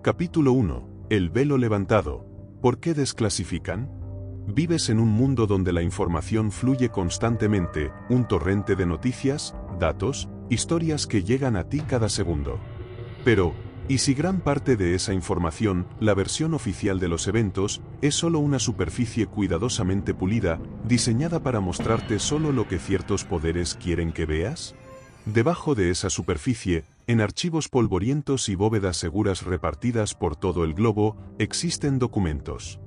Capítulo 1. El velo levantado. ¿Por qué desclasifican? Vives en un mundo donde la información fluye constantemente, un torrente de noticias, datos, historias que llegan a ti cada segundo. Pero, ¿y si gran parte de esa información, la versión oficial de los eventos, es solo una superficie cuidadosamente pulida, diseñada para mostrarte solo lo que ciertos poderes quieren que veas? Debajo de esa superficie, en archivos polvorientos y bóvedas seguras repartidas por todo el globo, existen documentos.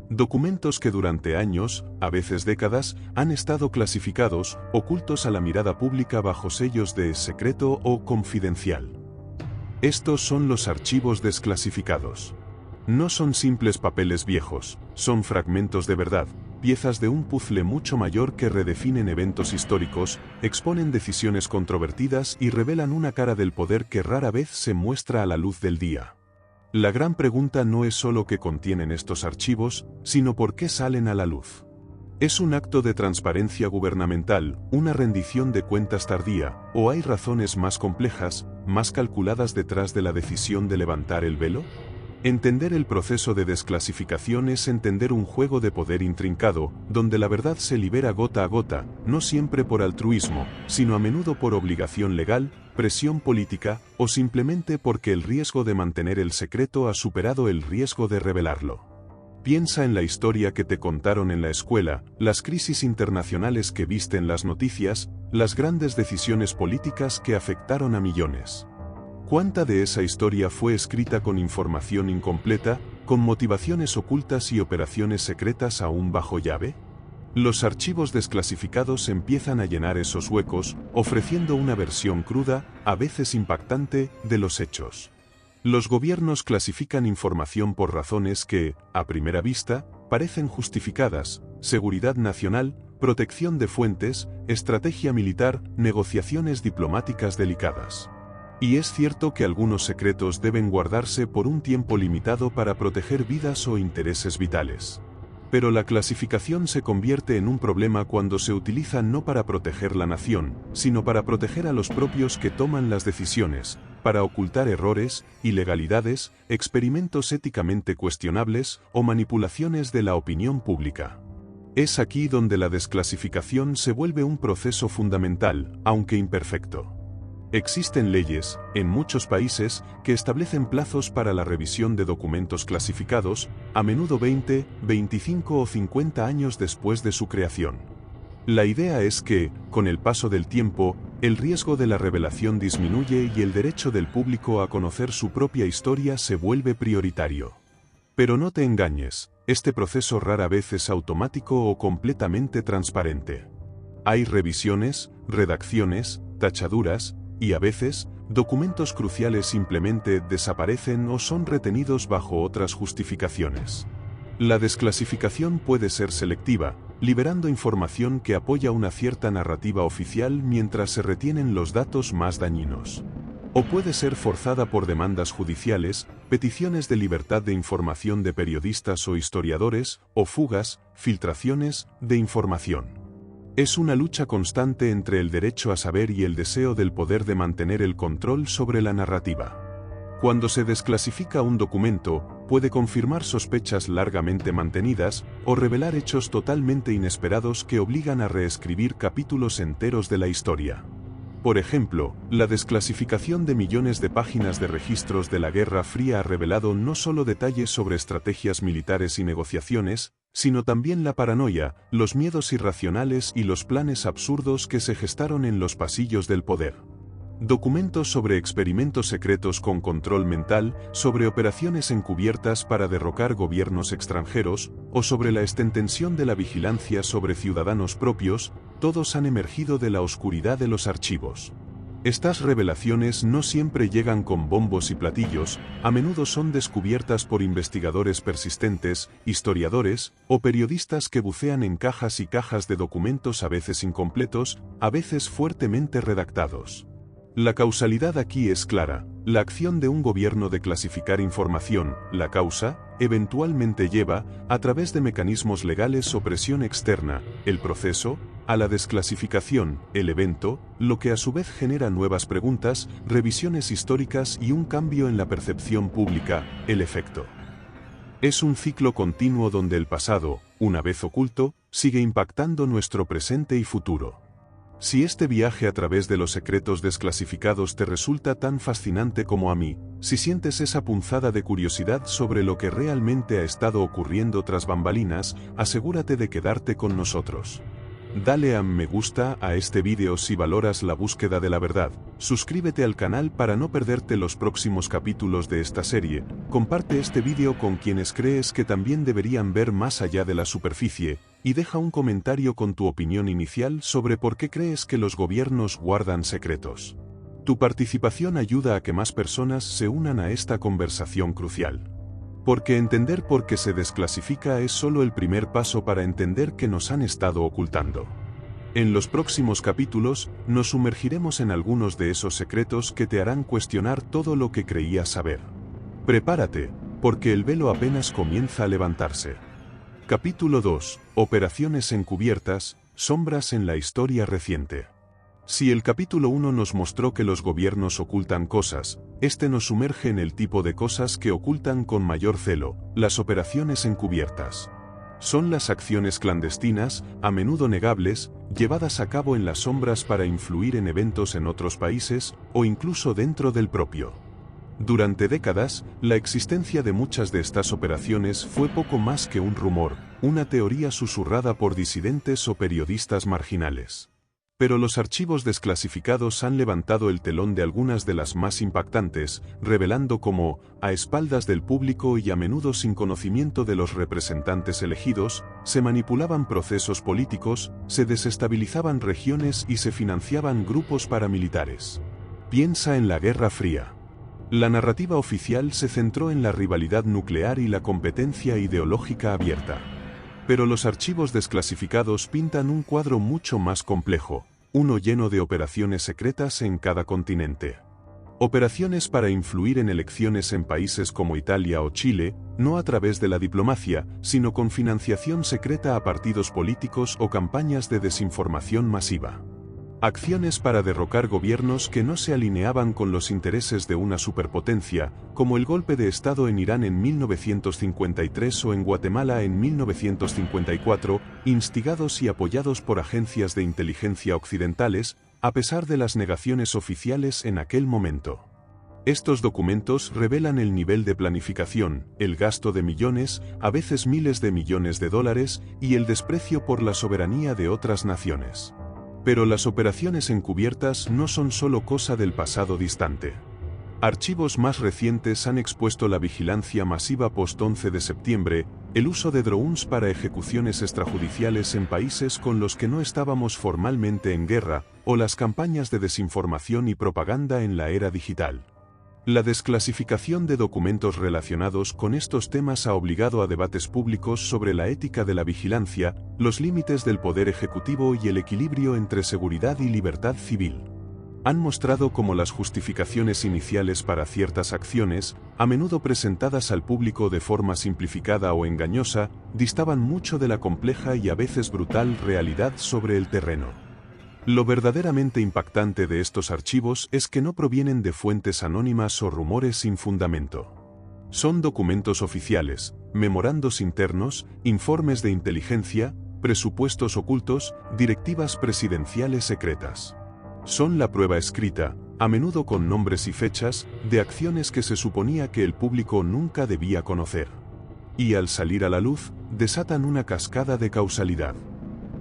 Documentos que durante años, a veces décadas, han estado clasificados, ocultos a la mirada pública bajo sellos de secreto o confidencial. Estos son los archivos desclasificados. No son simples papeles viejos, son fragmentos de verdad, piezas de un puzzle mucho mayor que redefinen eventos históricos, exponen decisiones controvertidas y revelan una cara del poder que rara vez se muestra a la luz del día. La gran pregunta no es solo qué contienen estos archivos, sino por qué salen a la luz. ¿Es un acto de transparencia gubernamental, una rendición de cuentas tardía, o hay razones más complejas, más calculadas detrás de la decisión de levantar el velo? Entender el proceso de desclasificación es entender un juego de poder intrincado, donde la verdad se libera gota a gota, no siempre por altruismo, sino a menudo por obligación legal, presión política, o simplemente porque el riesgo de mantener el secreto ha superado el riesgo de revelarlo. Piensa en la historia que te contaron en la escuela, las crisis internacionales que viste en las noticias, las grandes decisiones políticas que afectaron a millones. ¿Cuánta de esa historia fue escrita con información incompleta, con motivaciones ocultas y operaciones secretas aún bajo llave? Los archivos desclasificados empiezan a llenar esos huecos, ofreciendo una versión cruda, a veces impactante, de los hechos. Los gobiernos clasifican información por razones que, a primera vista, parecen justificadas: seguridad nacional, protección de fuentes, estrategia militar, negociaciones diplomáticas delicadas. Y es cierto que algunos secretos deben guardarse por un tiempo limitado para proteger vidas o intereses vitales. Pero la clasificación se convierte en un problema cuando se utiliza no para proteger la nación, sino para proteger a los propios que toman las decisiones, para ocultar errores, ilegalidades, experimentos éticamente cuestionables o manipulaciones de la opinión pública. Es aquí donde la desclasificación se vuelve un proceso fundamental, aunque imperfecto. Existen leyes, en muchos países, que establecen plazos para la revisión de documentos clasificados, a menudo 20, 25 o 50 años después de su creación. La idea es que, con el paso del tiempo, el riesgo de la revelación disminuye y el derecho del público a conocer su propia historia se vuelve prioritario. Pero no te engañes, este proceso rara vez es automático o completamente transparente. Hay revisiones, redacciones, tachaduras, y a veces, documentos cruciales simplemente desaparecen o son retenidos bajo otras justificaciones. La desclasificación puede ser selectiva, liberando información que apoya una cierta narrativa oficial mientras se retienen los datos más dañinos. O puede ser forzada por demandas judiciales, peticiones de libertad de información de periodistas o historiadores, o fugas, filtraciones de información. Es una lucha constante entre el derecho a saber y el deseo del poder de mantener el control sobre la narrativa. Cuando se desclasifica un documento, puede confirmar sospechas largamente mantenidas, o revelar hechos totalmente inesperados que obligan a reescribir capítulos enteros de la historia. Por ejemplo, la desclasificación de millones de páginas de registros de la Guerra Fría ha revelado no solo detalles sobre estrategias militares y negociaciones, sino también la paranoia, los miedos irracionales y los planes absurdos que se gestaron en los pasillos del poder. Documentos sobre experimentos secretos con control mental, sobre operaciones encubiertas para derrocar gobiernos extranjeros, o sobre la extensión de la vigilancia sobre ciudadanos propios, todos han emergido de la oscuridad de los archivos. Estas revelaciones no siempre llegan con bombos y platillos, a menudo son descubiertas por investigadores persistentes, historiadores, o periodistas que bucean en cajas y cajas de documentos a veces incompletos, a veces fuertemente redactados. La causalidad aquí es clara: la acción de un gobierno de clasificar información, la causa, eventualmente lleva, a través de mecanismos legales o presión externa, el proceso, a la desclasificación, el evento, lo que a su vez genera nuevas preguntas, revisiones históricas y un cambio en la percepción pública, el efecto. Es un ciclo continuo donde el pasado, una vez oculto, sigue impactando nuestro presente y futuro. Si este viaje a través de los secretos desclasificados te resulta tan fascinante como a mí, si sientes esa punzada de curiosidad sobre lo que realmente ha estado ocurriendo tras bambalinas, asegúrate de quedarte con nosotros. Dale a me gusta a este vídeo si valoras la búsqueda de la verdad, suscríbete al canal para no perderte los próximos capítulos de esta serie, comparte este vídeo con quienes crees que también deberían ver más allá de la superficie, y deja un comentario con tu opinión inicial sobre por qué crees que los gobiernos guardan secretos. Tu participación ayuda a que más personas se unan a esta conversación crucial. Porque entender por qué se desclasifica es solo el primer paso para entender qué nos han estado ocultando. En los próximos capítulos, nos sumergiremos en algunos de esos secretos que te harán cuestionar todo lo que creías saber. Prepárate, porque el velo apenas comienza a levantarse. Capítulo 2. Operaciones encubiertas, sombras en la historia reciente. Si el capítulo 1 nos mostró que los gobiernos ocultan cosas, este nos sumerge en el tipo de cosas que ocultan con mayor celo, las operaciones encubiertas. Son las acciones clandestinas, a menudo negables, llevadas a cabo en las sombras para influir en eventos en otros países, o incluso dentro del propio. Durante décadas, la existencia de muchas de estas operaciones fue poco más que un rumor, una teoría susurrada por disidentes o periodistas marginales. Pero los archivos desclasificados han levantado el telón de algunas de las más impactantes, revelando cómo, a espaldas del público y a menudo sin conocimiento de los representantes elegidos, se manipulaban procesos políticos, se desestabilizaban regiones y se financiaban grupos paramilitares. Piensa en la Guerra Fría. La narrativa oficial se centró en la rivalidad nuclear y la competencia ideológica abierta. Pero los archivos desclasificados pintan un cuadro mucho más complejo, uno lleno de operaciones secretas en cada continente. Operaciones para influir en elecciones en países como Italia o Chile, no a través de la diplomacia, sino con financiación secreta a partidos políticos o campañas de desinformación masiva. Acciones para derrocar gobiernos que no se alineaban con los intereses de una superpotencia, como el golpe de Estado en Irán en 1953 o en Guatemala en 1954, instigados y apoyados por agencias de inteligencia occidentales, a pesar de las negaciones oficiales en aquel momento. Estos documentos revelan el nivel de planificación, el gasto de millones, a veces miles de millones de dólares, y el desprecio por la soberanía de otras naciones. Pero las operaciones encubiertas no son solo cosa del pasado distante. Archivos más recientes han expuesto la vigilancia masiva post-11 de septiembre, el uso de drones para ejecuciones extrajudiciales en países con los que no estábamos formalmente en guerra, o las campañas de desinformación y propaganda en la era digital. La desclasificación de documentos relacionados con estos temas ha obligado a debates públicos sobre la ética de la vigilancia, los límites del poder ejecutivo y el equilibrio entre seguridad y libertad civil. Han mostrado cómo las justificaciones iniciales para ciertas acciones, a menudo presentadas al público de forma simplificada o engañosa, distaban mucho de la compleja y a veces brutal realidad sobre el terreno. Lo verdaderamente impactante de estos archivos es que no provienen de fuentes anónimas o rumores sin fundamento. Son documentos oficiales, memorandos internos, informes de inteligencia, presupuestos ocultos, directivas presidenciales secretas. Son la prueba escrita, a menudo con nombres y fechas, de acciones que se suponía que el público nunca debía conocer. Y al salir a la luz, desatan una cascada de causalidad.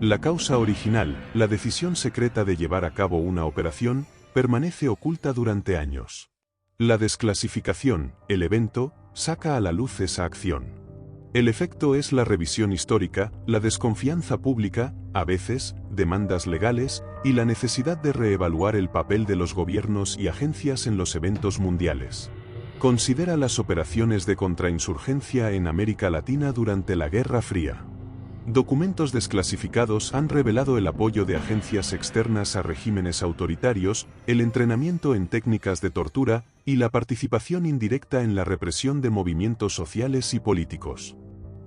La causa original, la decisión secreta de llevar a cabo una operación, permanece oculta durante años. La desclasificación, el evento, saca a la luz esa acción. El efecto es la revisión histórica, la desconfianza pública, a veces, demandas legales, y la necesidad de reevaluar el papel de los gobiernos y agencias en los eventos mundiales. Considera las operaciones de contrainsurgencia en América Latina durante la Guerra Fría. Documentos desclasificados han revelado el apoyo de agencias externas a regímenes autoritarios, el entrenamiento en técnicas de tortura y la participación indirecta en la represión de movimientos sociales y políticos.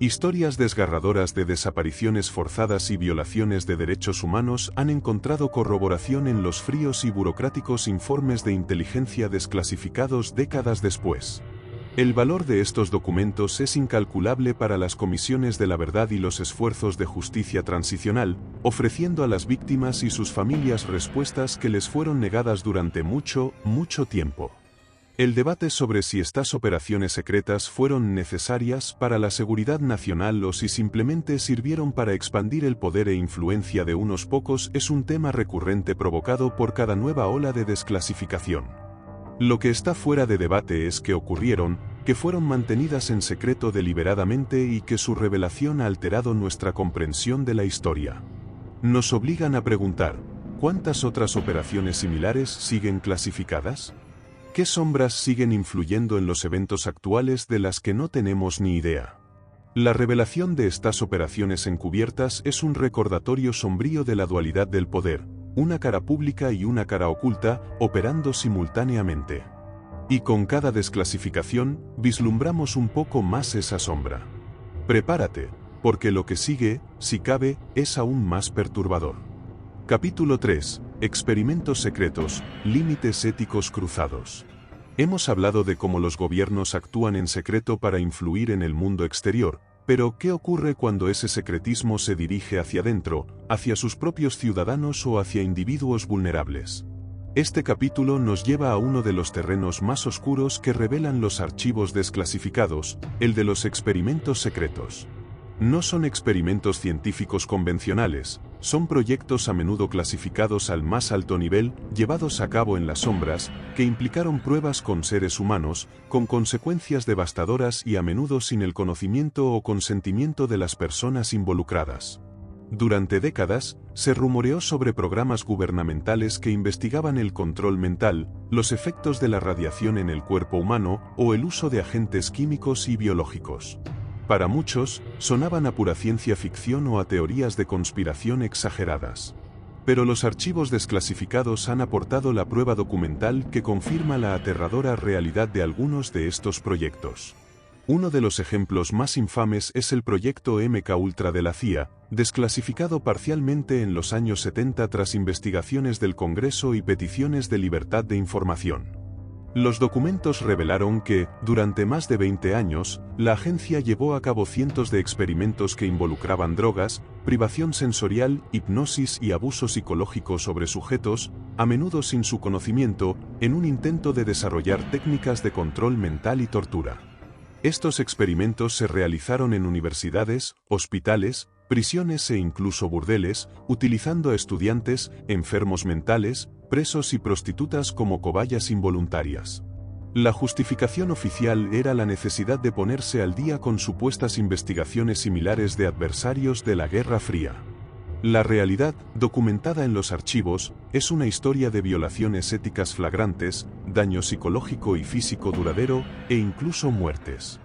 Historias desgarradoras de desapariciones forzadas y violaciones de derechos humanos han encontrado corroboración en los fríos y burocráticos informes de inteligencia desclasificados décadas después. El valor de estos documentos es incalculable para las comisiones de la verdad y los esfuerzos de justicia transicional, ofreciendo a las víctimas y sus familias respuestas que les fueron negadas durante mucho tiempo. El debate sobre si estas operaciones secretas fueron necesarias para la seguridad nacional o si simplemente sirvieron para expandir el poder e influencia de unos pocos es un tema recurrente provocado por cada nueva ola de desclasificación. Lo que está fuera de debate es que ocurrieron, que fueron mantenidas en secreto deliberadamente y que su revelación ha alterado nuestra comprensión de la historia. Nos obligan a preguntar, ¿cuántas otras operaciones similares siguen clasificadas? ¿Qué sombras siguen influyendo en los eventos actuales de las que no tenemos ni idea? La revelación de estas operaciones encubiertas es un recordatorio sombrío de la dualidad del poder, una cara pública y una cara oculta, operando simultáneamente. Y con cada desclasificación, vislumbramos un poco más esa sombra. Prepárate, porque lo que sigue, si cabe, es aún más perturbador. Capítulo 3. Experimentos secretos, límites éticos cruzados. Hemos hablado de cómo los gobiernos actúan en secreto para influir en el mundo exterior, pero ¿qué ocurre cuando ese secretismo se dirige hacia adentro, hacia sus propios ciudadanos o hacia individuos vulnerables? Este capítulo nos lleva a uno de los terrenos más oscuros que revelan los archivos desclasificados, el de los experimentos secretos. No son experimentos científicos convencionales, son proyectos a menudo clasificados al más alto nivel, llevados a cabo en las sombras, que implicaron pruebas con seres humanos, con consecuencias devastadoras y a menudo sin el conocimiento o consentimiento de las personas involucradas. Durante décadas, se rumoreó sobre programas gubernamentales que investigaban el control mental, los efectos de la radiación en el cuerpo humano o el uso de agentes químicos y biológicos. Para muchos, sonaban a pura ciencia ficción o a teorías de conspiración exageradas. Pero los archivos desclasificados han aportado la prueba documental que confirma la aterradora realidad de algunos de estos proyectos. Uno de los ejemplos más infames es el proyecto MKUltra de la CIA, desclasificado parcialmente en los años 70 tras investigaciones del Congreso y peticiones de libertad de información. Los documentos revelaron que, durante más de 20 años, la agencia llevó a cabo cientos de experimentos que involucraban drogas, privación sensorial, hipnosis y abuso psicológico sobre sujetos, a menudo sin su conocimiento, en un intento de desarrollar técnicas de control mental y tortura. Estos experimentos se realizaron en universidades, hospitales, prisiones e incluso burdeles, utilizando a estudiantes, enfermos mentales, presos y prostitutas como cobayas involuntarias. La justificación oficial era la necesidad de ponerse al día con supuestas investigaciones similares de adversarios de la Guerra Fría. La realidad, documentada en los archivos, es una historia de violaciones éticas flagrantes, daño psicológico y físico duradero, e incluso muertes.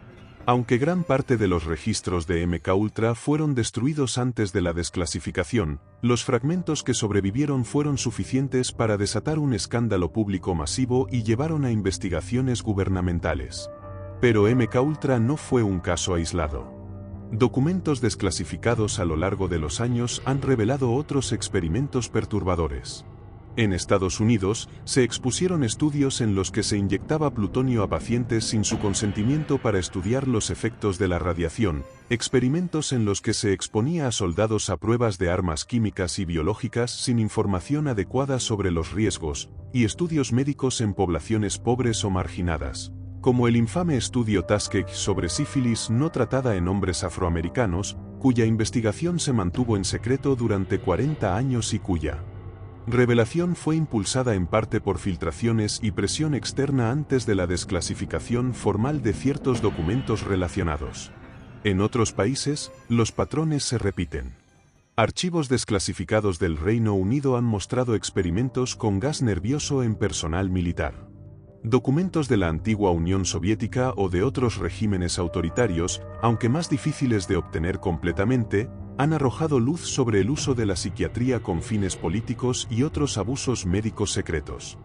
Aunque gran parte de los registros de MKUltra fueron destruidos antes de la desclasificación, los fragmentos que sobrevivieron fueron suficientes para desatar un escándalo público masivo y llevaron a investigaciones gubernamentales. Pero MKUltra no fue un caso aislado. Documentos desclasificados a lo largo de los años han revelado otros experimentos perturbadores. En Estados Unidos, se expusieron estudios en los que se inyectaba plutonio a pacientes sin su consentimiento para estudiar los efectos de la radiación, experimentos en los que se exponía a soldados a pruebas de armas químicas y biológicas sin información adecuada sobre los riesgos, y estudios médicos en poblaciones pobres o marginadas, como el infame estudio Tuskegee sobre sífilis no tratada en hombres afroamericanos, cuya investigación se mantuvo en secreto durante 40 años y cuya revelación fue impulsada en parte por filtraciones y presión externa antes de la desclasificación formal de ciertos documentos relacionados. En otros países, los patrones se repiten. Archivos desclasificados del Reino Unido han mostrado experimentos con gas nervioso en personal militar. Documentos de la antigua Unión Soviética o de otros regímenes autoritarios, aunque más difíciles de obtener completamente, han arrojado luz sobre el uso de la psiquiatría con fines políticos y otros abusos médicos secretos.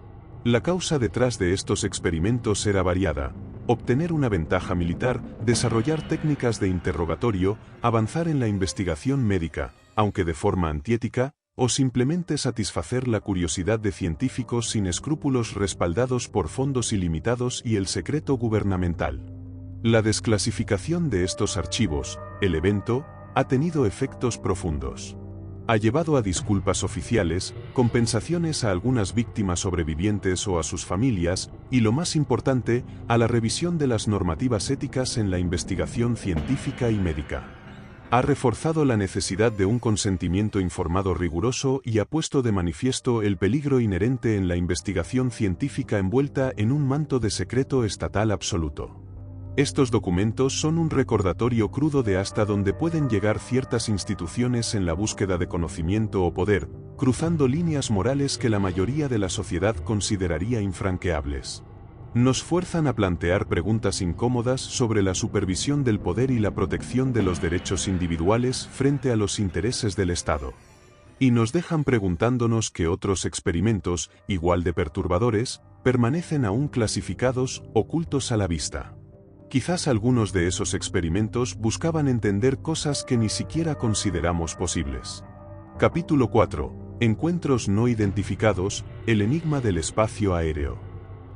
La causa detrás de estos experimentos era variada, obtener una ventaja militar, desarrollar técnicas de interrogatorio, avanzar en la investigación médica, aunque de forma antiética, o simplemente satisfacer la curiosidad de científicos sin escrúpulos respaldados por fondos ilimitados y el secreto gubernamental. La desclasificación de estos archivos, el evento, ha tenido efectos profundos. Ha llevado a disculpas oficiales, compensaciones a algunas víctimas sobrevivientes o a sus familias, y lo más importante, a la revisión de las normativas éticas en la investigación científica y médica. Ha reforzado la necesidad de un consentimiento informado riguroso y ha puesto de manifiesto el peligro inherente en la investigación científica envuelta en un manto de secreto estatal absoluto. Estos documentos son un recordatorio crudo de hasta dónde pueden llegar ciertas instituciones en la búsqueda de conocimiento o poder, cruzando líneas morales que la mayoría de la sociedad consideraría infranqueables. Nos fuerzan a plantear preguntas incómodas sobre la supervisión del poder y la protección de los derechos individuales frente a los intereses del Estado. Y nos dejan preguntándonos que otros experimentos, igual de perturbadores, permanecen aún clasificados, ocultos a la vista. Quizás algunos de esos experimentos buscaban entender cosas que ni siquiera consideramos posibles. Capítulo 4. Encuentros no identificados, el enigma del espacio aéreo.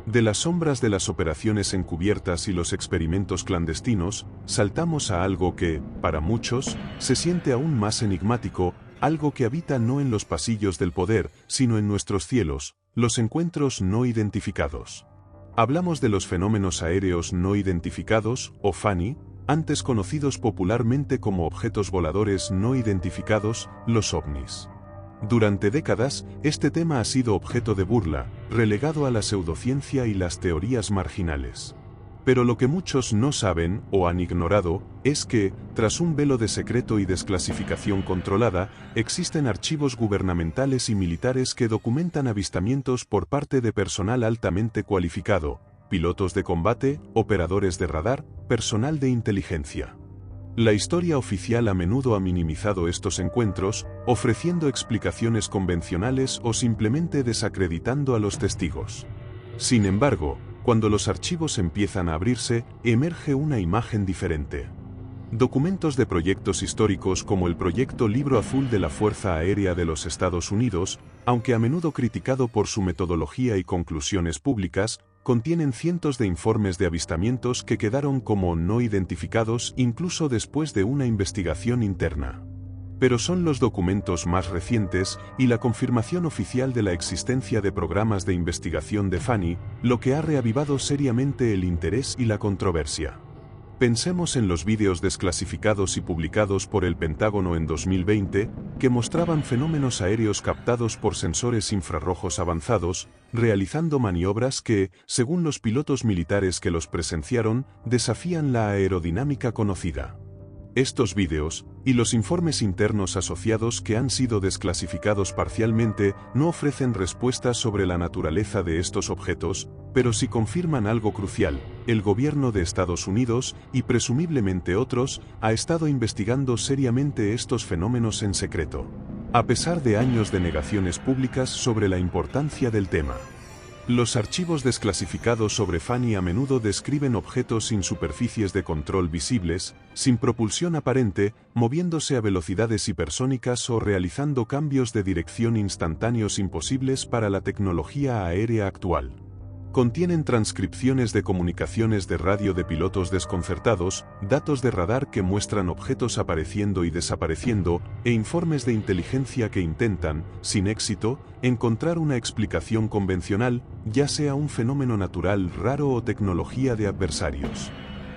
De las sombras de las operaciones encubiertas y los experimentos clandestinos, saltamos a algo que, para muchos, se siente aún más enigmático, algo que habita no en los pasillos del poder, sino en nuestros cielos, los encuentros no identificados. Hablamos de los fenómenos aéreos no identificados, o FANI, antes conocidos popularmente como objetos voladores no identificados, los ovnis. Durante décadas, este tema ha sido objeto de burla, relegado a la pseudociencia y las teorías marginales. Pero lo que muchos no saben, o han ignorado, es que, tras un velo de secreto y desclasificación controlada, existen archivos gubernamentales y militares que documentan avistamientos por parte de personal altamente cualificado, pilotos de combate, operadores de radar, personal de inteligencia. La historia oficial a menudo ha minimizado estos encuentros, ofreciendo explicaciones convencionales o simplemente desacreditando a los testigos. Sin embargo, cuando los archivos empiezan a abrirse, emerge una imagen diferente. Documentos de proyectos históricos como el Proyecto Libro Azul de la Fuerza Aérea de los Estados Unidos, aunque a menudo criticado por su metodología y conclusiones públicas, contienen cientos de informes de avistamientos que quedaron como no identificados incluso después de una investigación interna. Pero son los documentos más recientes y la confirmación oficial de la existencia de programas de investigación de FANI lo que ha reavivado seriamente el interés y la controversia. Pensemos en los vídeos desclasificados y publicados por el Pentágono en 2020, que mostraban fenómenos aéreos captados por sensores infrarrojos avanzados, realizando maniobras que, según los pilotos militares que los presenciaron, desafían la aerodinámica conocida. Estos vídeos, y los informes internos asociados que han sido desclasificados parcialmente, no ofrecen respuestas sobre la naturaleza de estos objetos, pero sí confirman algo crucial: el gobierno de Estados Unidos, y presumiblemente otros, ha estado investigando seriamente estos fenómenos en secreto, a pesar de años de negaciones públicas sobre la importancia del tema. Los archivos desclasificados sobre FANI a menudo describen objetos sin superficies de control visibles, sin propulsión aparente, moviéndose a velocidades hipersónicas o realizando cambios de dirección instantáneos imposibles para la tecnología aérea actual. Contienen transcripciones de comunicaciones de radio de pilotos desconcertados, datos de radar que muestran objetos apareciendo y desapareciendo, e informes de inteligencia que intentan, sin éxito, encontrar una explicación convencional, ya sea un fenómeno natural raro o tecnología de adversarios.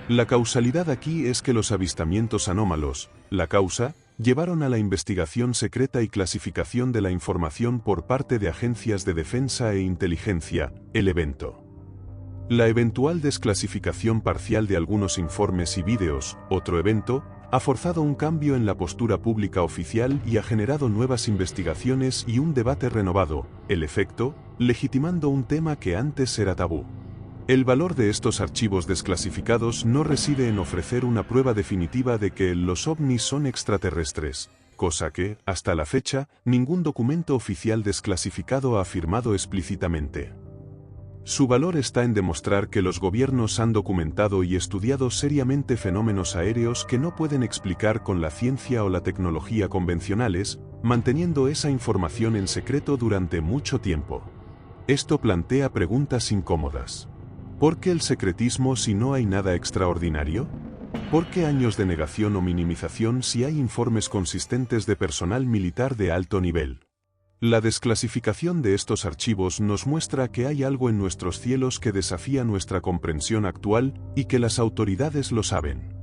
La causalidad aquí es que los avistamientos anómalos, la causa, llevaron a la investigación secreta y clasificación de la información por parte de agencias de defensa e inteligencia, el evento. La eventual desclasificación parcial de algunos informes y vídeos, otro evento, ha forzado un cambio en la postura pública oficial y ha generado nuevas investigaciones y un debate renovado, el efecto, legitimando un tema que antes era tabú. El valor de estos archivos desclasificados no reside en ofrecer una prueba definitiva de que los ovnis son extraterrestres, cosa que, hasta la fecha, ningún documento oficial desclasificado ha afirmado explícitamente. Su valor está en demostrar que los gobiernos han documentado y estudiado seriamente fenómenos aéreos que no pueden explicar con la ciencia o la tecnología convencionales, manteniendo esa información en secreto durante mucho tiempo. Esto plantea preguntas incómodas. ¿Por qué el secretismo si no hay nada extraordinario? ¿Por qué años de negación o minimización si hay informes consistentes de personal militar de alto nivel? La desclasificación de estos archivos nos muestra que hay algo en nuestros cielos que desafía nuestra comprensión actual y que las autoridades lo saben.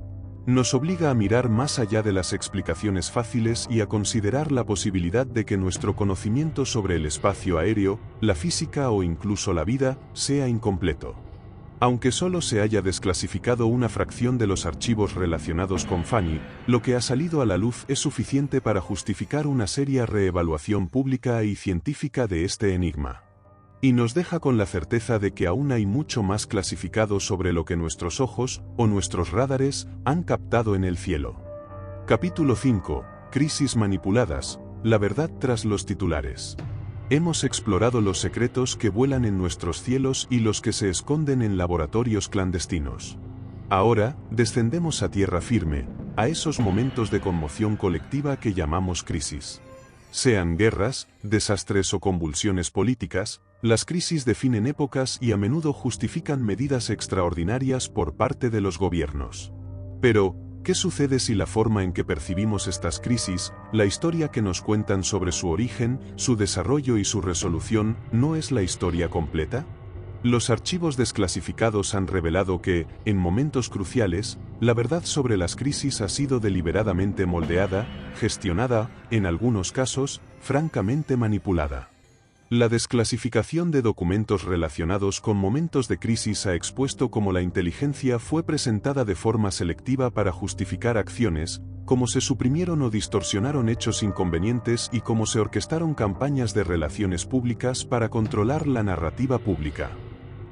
Nos obliga a mirar más allá de las explicaciones fáciles y a considerar la posibilidad de que nuestro conocimiento sobre el espacio aéreo, la física o incluso la vida sea incompleto. Aunque solo se haya desclasificado una fracción de los archivos relacionados con Fanny, lo que ha salido a la luz es suficiente para justificar una seria reevaluación pública y científica de este enigma. Y nos deja con la certeza de que aún hay mucho más clasificado sobre lo que nuestros ojos, o nuestros radares, han captado en el cielo. Capítulo 5. Crisis manipuladas, la verdad tras los titulares. Hemos explorado los secretos que vuelan en nuestros cielos y los que se esconden en laboratorios clandestinos. Ahora, descendemos a tierra firme, a esos momentos de conmoción colectiva que llamamos crisis. Sean guerras, desastres o convulsiones políticas, las crisis definen épocas y a menudo justifican medidas extraordinarias por parte de los gobiernos. Pero, ¿qué sucede si la forma en que percibimos estas crisis, la historia que nos cuentan sobre su origen, su desarrollo y su resolución, no es la historia completa? Los archivos desclasificados han revelado que, en momentos cruciales, la verdad sobre las crisis ha sido deliberadamente moldeada, gestionada, en algunos casos, francamente manipulada. La desclasificación de documentos relacionados con momentos de crisis ha expuesto cómo la inteligencia fue presentada de forma selectiva para justificar acciones, cómo se suprimieron o distorsionaron hechos inconvenientes y cómo se orquestaron campañas de relaciones públicas para controlar la narrativa pública.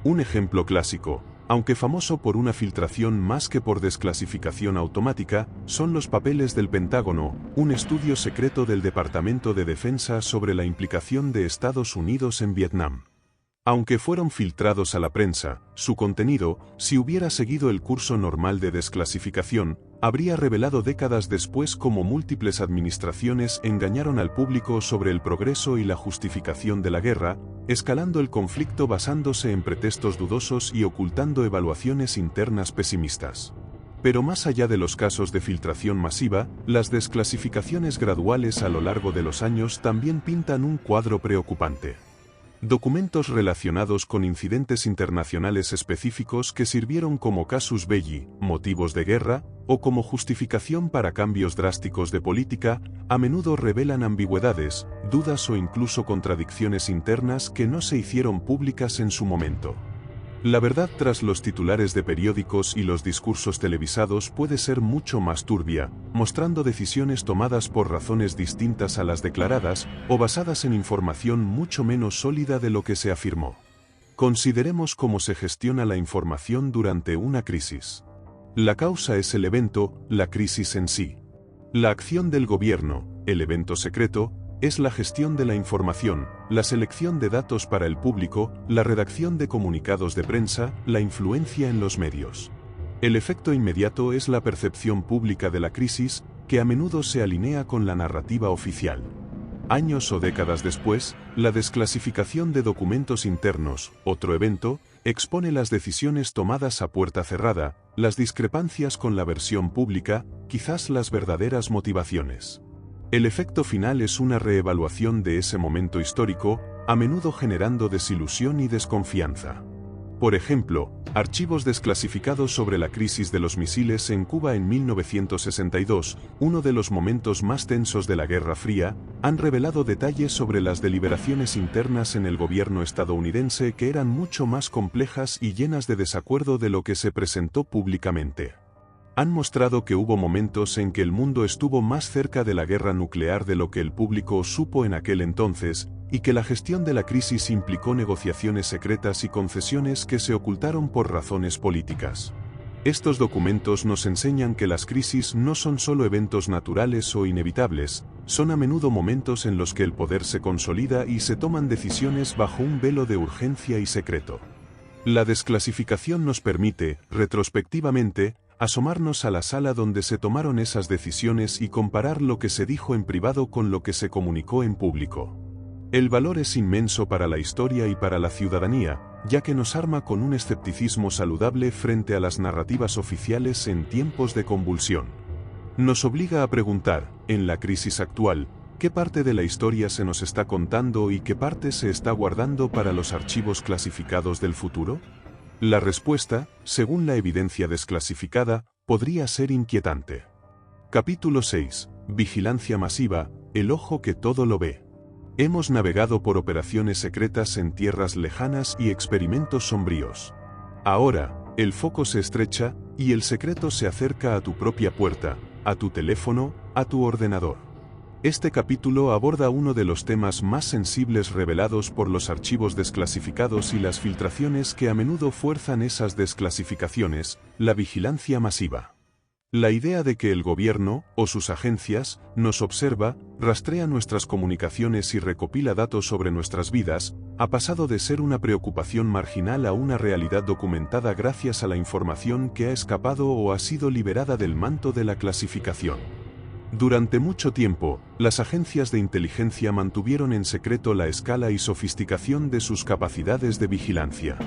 Un ejemplo clásico, aunque famoso por una filtración más que por desclasificación automática, son los papeles del Pentágono, un estudio secreto del Departamento de Defensa sobre la implicación de Estados Unidos en Vietnam. Aunque fueron filtrados a la prensa, su contenido, si hubiera seguido el curso normal de desclasificación, habría revelado décadas después cómo múltiples administraciones engañaron al público sobre el progreso y la justificación de la guerra, escalando el conflicto basándose en pretextos dudosos y ocultando evaluaciones internas pesimistas. Pero más allá de los casos de filtración masiva, las desclasificaciones graduales a lo largo de los años también pintan un cuadro preocupante. Documentos relacionados con incidentes internacionales específicos que sirvieron como casus belli, motivos de guerra, o como justificación para cambios drásticos de política, a menudo revelan ambigüedades, dudas o incluso contradicciones internas que no se hicieron públicas en su momento. La verdad tras los titulares de periódicos y los discursos televisados puede ser mucho más turbia, mostrando decisiones tomadas por razones distintas a las declaradas, o basadas en información mucho menos sólida de lo que se afirmó. Consideremos cómo se gestiona la información durante una crisis. La causa es el evento, la crisis en sí. La acción del gobierno, el evento secreto, es la gestión de la información, la selección de datos para el público, la redacción de comunicados de prensa, la influencia en los medios. El efecto inmediato es la percepción pública de la crisis, que a menudo se alinea con la narrativa oficial. Años o décadas después, la desclasificación de documentos internos, otro evento, expone las decisiones tomadas a puerta cerrada, las discrepancias con la versión pública, quizás las verdaderas motivaciones. El efecto final es una reevaluación de ese momento histórico, a menudo generando desilusión y desconfianza. Por ejemplo, archivos desclasificados sobre la crisis de los misiles en Cuba en 1962, uno de los momentos más tensos de la Guerra Fría, han revelado detalles sobre las deliberaciones internas en el gobierno estadounidense que eran mucho más complejas y llenas de desacuerdo de lo que se presentó públicamente. Han mostrado que hubo momentos en que el mundo estuvo más cerca de la guerra nuclear de lo que el público supo en aquel entonces, y que la gestión de la crisis implicó negociaciones secretas y concesiones que se ocultaron por razones políticas. Estos documentos nos enseñan que las crisis no son solo eventos naturales o inevitables, son a menudo momentos en los que el poder se consolida y se toman decisiones bajo un velo de urgencia y secreto. La desclasificación nos permite, retrospectivamente, asomarnos a la sala donde se tomaron esas decisiones y comparar lo que se dijo en privado con lo que se comunicó en público. El valor es inmenso para la historia y para la ciudadanía, ya que nos arma con un escepticismo saludable frente a las narrativas oficiales en tiempos de convulsión. Nos obliga a preguntar, en la crisis actual, ¿qué parte de la historia se nos está contando y qué parte se está guardando para los archivos clasificados del futuro? La respuesta, según la evidencia desclasificada, podría ser inquietante. Capítulo 6. Vigilancia masiva, el ojo que todo lo ve. Hemos navegado por operaciones secretas en tierras lejanas y experimentos sombríos. Ahora, el foco se estrecha, y el secreto se acerca a tu propia puerta, a tu teléfono, a tu ordenador. Este capítulo aborda uno de los temas más sensibles revelados por los archivos desclasificados y las filtraciones que a menudo fuerzan esas desclasificaciones, la vigilancia masiva. La idea de que el gobierno, o sus agencias, nos observa, rastrea nuestras comunicaciones y recopila datos sobre nuestras vidas, ha pasado de ser una preocupación marginal a una realidad documentada gracias a la información que ha escapado o ha sido liberada del manto de la clasificación. Durante mucho tiempo, las agencias de inteligencia mantuvieron en secreto la escala y sofisticación de sus capacidades de vigilancia.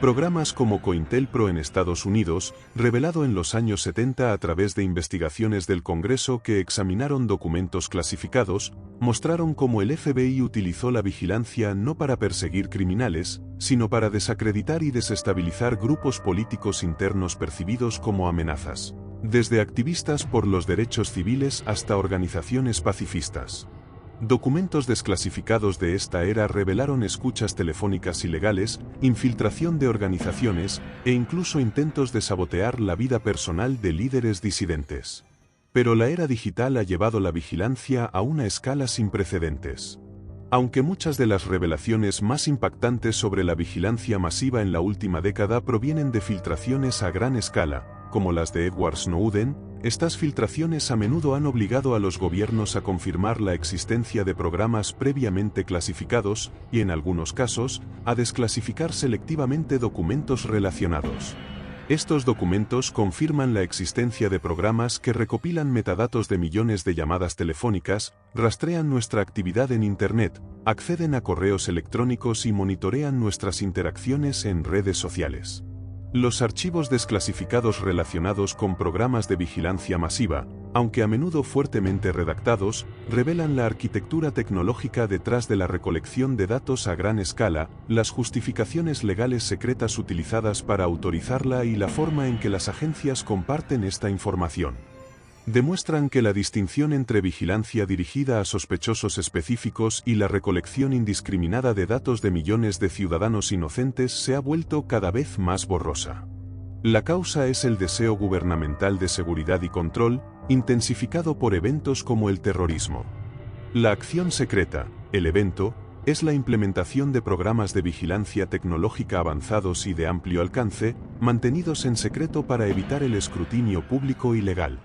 Programas como COINTELPRO en Estados Unidos, revelado en los años 70 a través de investigaciones del Congreso que examinaron documentos clasificados, mostraron cómo el FBI utilizó la vigilancia no para perseguir criminales, sino para desacreditar y desestabilizar grupos políticos internos percibidos como amenazas. Desde activistas por los derechos civiles hasta organizaciones pacifistas. Documentos desclasificados de esta era revelaron escuchas telefónicas ilegales, infiltración de organizaciones, e incluso intentos de sabotear la vida personal de líderes disidentes. Pero la era digital ha llevado la vigilancia a una escala sin precedentes. Aunque muchas de las revelaciones más impactantes sobre la vigilancia masiva en la última década provienen de filtraciones a gran escala, como las de Edward Snowden, estas filtraciones a menudo han obligado a los gobiernos a confirmar la existencia de programas previamente clasificados y, en algunos casos, a desclasificar selectivamente documentos relacionados. Estos documentos confirman la existencia de programas que recopilan metadatos de millones de llamadas telefónicas, rastrean nuestra actividad en Internet, acceden a correos electrónicos y monitorean nuestras interacciones en redes sociales. Los archivos desclasificados relacionados con programas de vigilancia masiva, aunque a menudo fuertemente redactados, revelan la arquitectura tecnológica detrás de la recolección de datos a gran escala, las justificaciones legales secretas utilizadas para autorizarla y la forma en que las agencias comparten esta información. Demuestran que la distinción entre vigilancia dirigida a sospechosos específicos y la recolección indiscriminada de datos de millones de ciudadanos inocentes se ha vuelto cada vez más borrosa. La causa es el deseo gubernamental de seguridad y control, intensificado por eventos como el terrorismo. La acción secreta, el evento, es la implementación de programas de vigilancia tecnológica avanzados y de amplio alcance, mantenidos en secreto para evitar el escrutinio público y legal.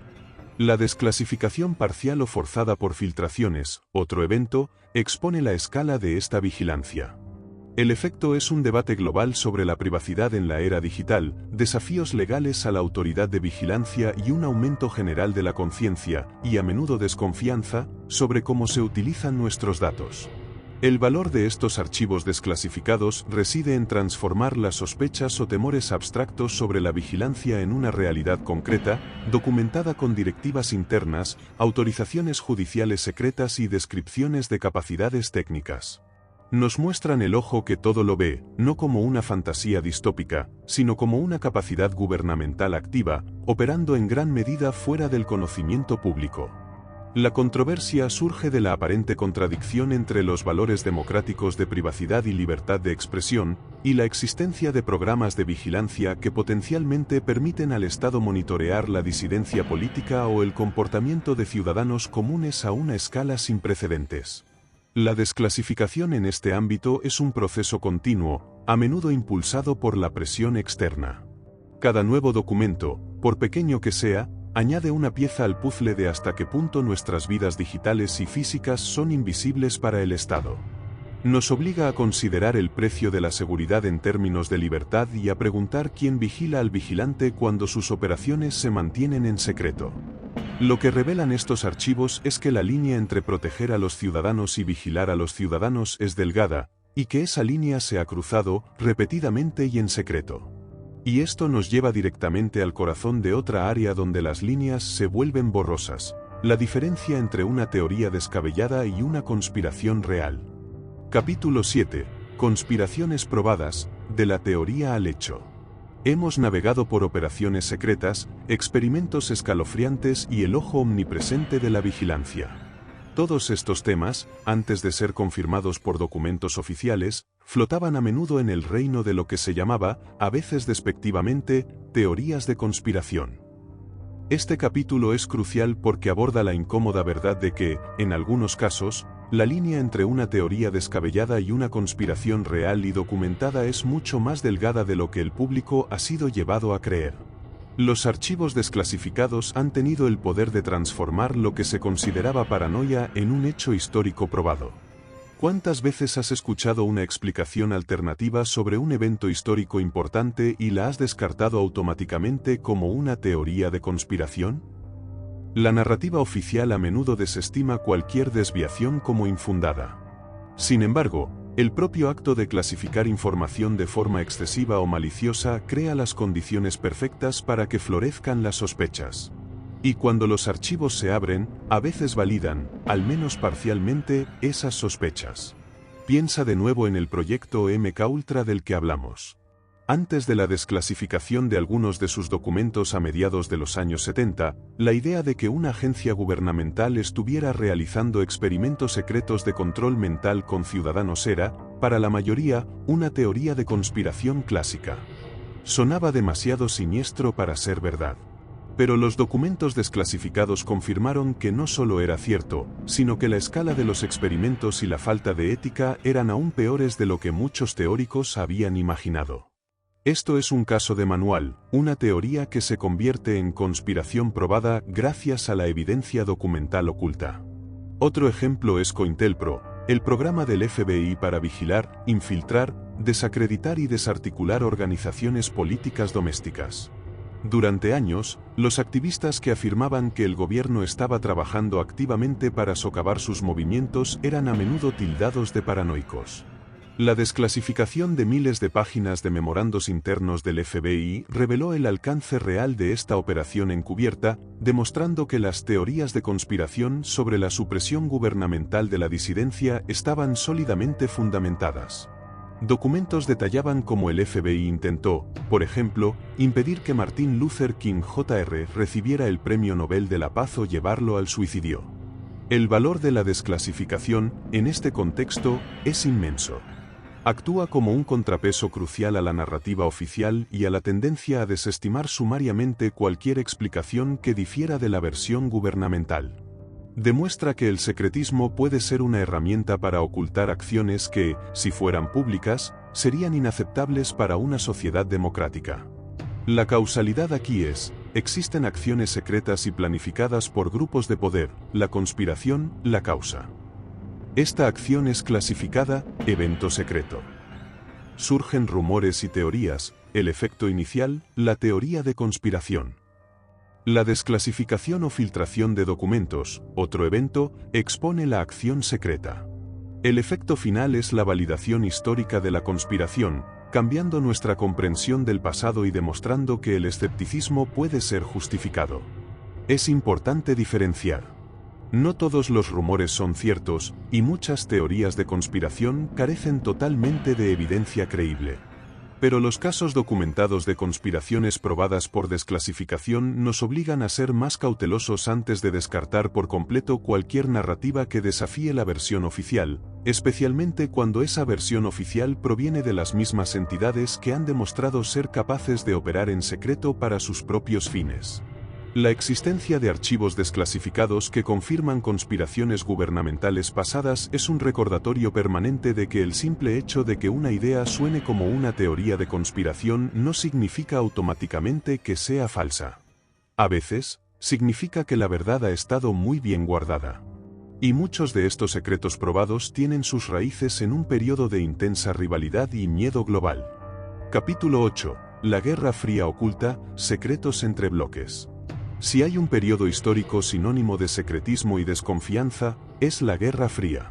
La desclasificación parcial o forzada por filtraciones, otro evento, expone la escala de esta vigilancia. El efecto es un debate global sobre la privacidad en la era digital, desafíos legales a la autoridad de vigilancia y un aumento general de la conciencia, y a menudo desconfianza, sobre cómo se utilizan nuestros datos. El valor de estos archivos desclasificados reside en transformar las sospechas o temores abstractos sobre la vigilancia en una realidad concreta, documentada con directivas internas, autorizaciones judiciales secretas y descripciones de capacidades técnicas. Nos muestran el ojo que todo lo ve, no como una fantasía distópica, sino como una capacidad gubernamental activa, operando en gran medida fuera del conocimiento público. La controversia surge de la aparente contradicción entre los valores democráticos de privacidad y libertad de expresión, y la existencia de programas de vigilancia que potencialmente permiten al Estado monitorear la disidencia política o el comportamiento de ciudadanos comunes a una escala sin precedentes. La desclasificación en este ámbito es un proceso continuo, a menudo impulsado por la presión externa. Cada nuevo documento, por pequeño que sea, añade una pieza al puzzle de hasta qué punto nuestras vidas digitales y físicas son invisibles para el Estado. Nos obliga a considerar el precio de la seguridad en términos de libertad y a preguntar quién vigila al vigilante cuando sus operaciones se mantienen en secreto. Lo que revelan estos archivos es que la línea entre proteger a los ciudadanos y vigilar a los ciudadanos es delgada, y que esa línea se ha cruzado repetidamente y en secreto. Y esto nos lleva directamente al corazón de otra área donde las líneas se vuelven borrosas: la diferencia entre una teoría descabellada y una conspiración real. Capítulo 7. Conspiraciones probadas, de la teoría al hecho. Hemos navegado por operaciones secretas, experimentos escalofriantes y el ojo omnipresente de la vigilancia. Todos estos temas, antes de ser confirmados por documentos oficiales, flotaban a menudo en el reino de lo que se llamaba, a veces despectivamente, teorías de conspiración. Este capítulo es crucial porque aborda la incómoda verdad de que, en algunos casos, la línea entre una teoría descabellada y una conspiración real y documentada es mucho más delgada de lo que el público ha sido llevado a creer. Los archivos desclasificados han tenido el poder de transformar lo que se consideraba paranoia en un hecho histórico probado. ¿Cuántas veces has escuchado una explicación alternativa sobre un evento histórico importante y la has descartado automáticamente como una teoría de conspiración? La narrativa oficial a menudo desestima cualquier desviación como infundada. Sin embargo, el propio acto de clasificar información de forma excesiva o maliciosa crea las condiciones perfectas para que florezcan las sospechas. Y cuando los archivos se abren, a veces validan, al menos parcialmente, esas sospechas. Piensa de nuevo en el proyecto MKUltra del que hablamos. Antes de la desclasificación de algunos de sus documentos a mediados de los años 70, la idea de que una agencia gubernamental estuviera realizando experimentos secretos de control mental con ciudadanos era, para la mayoría, una teoría de conspiración clásica. Sonaba demasiado siniestro para ser verdad. Pero los documentos desclasificados confirmaron que no solo era cierto, sino que la escala de los experimentos y la falta de ética eran aún peores de lo que muchos teóricos habían imaginado. Esto es un caso de manual, una teoría que se convierte en conspiración probada gracias a la evidencia documental oculta. Otro ejemplo es COINTELPRO, el programa del FBI para vigilar, infiltrar, desacreditar y desarticular organizaciones políticas domésticas. Durante años, los activistas que afirmaban que el gobierno estaba trabajando activamente para socavar sus movimientos eran a menudo tildados de paranoicos. La desclasificación de miles de páginas de memorandos internos del FBI reveló el alcance real de esta operación encubierta, demostrando que las teorías de conspiración sobre la supresión gubernamental de la disidencia estaban sólidamente fundamentadas. Documentos detallaban cómo el FBI intentó, por ejemplo, impedir que Martin Luther King Jr. recibiera el Premio Nobel de la Paz o llevarlo al suicidio. El valor de la desclasificación, en este contexto, es inmenso. Actúa como un contrapeso crucial a la narrativa oficial y a la tendencia a desestimar sumariamente cualquier explicación que difiera de la versión gubernamental. Demuestra que el secretismo puede ser una herramienta para ocultar acciones que, si fueran públicas, serían inaceptables para una sociedad democrática. La causalidad aquí es: existen acciones secretas y planificadas por grupos de poder, la conspiración, la causa. Esta acción es clasificada, evento secreto. Surgen rumores y teorías, el efecto inicial, la teoría de conspiración. La desclasificación o filtración de documentos, otro evento, expone la acción secreta. El efecto final es la validación histórica de la conspiración, cambiando nuestra comprensión del pasado y demostrando que el escepticismo puede ser justificado. Es importante diferenciar. No todos los rumores son ciertos, y muchas teorías de conspiración carecen totalmente de evidencia creíble. Pero los casos documentados de conspiraciones probadas por desclasificación nos obligan a ser más cautelosos antes de descartar por completo cualquier narrativa que desafíe la versión oficial, especialmente cuando esa versión oficial proviene de las mismas entidades que han demostrado ser capaces de operar en secreto para sus propios fines. La existencia de archivos desclasificados que confirman conspiraciones gubernamentales pasadas es un recordatorio permanente de que el simple hecho de que una idea suene como una teoría de conspiración no significa automáticamente que sea falsa. A veces, significa que la verdad ha estado muy bien guardada. Y muchos de estos secretos probados tienen sus raíces en un periodo de intensa rivalidad y miedo global. Capítulo 8. La Guerra Fría oculta, secretos entre bloques. Si hay un periodo histórico sinónimo de secretismo y desconfianza, es la Guerra Fría.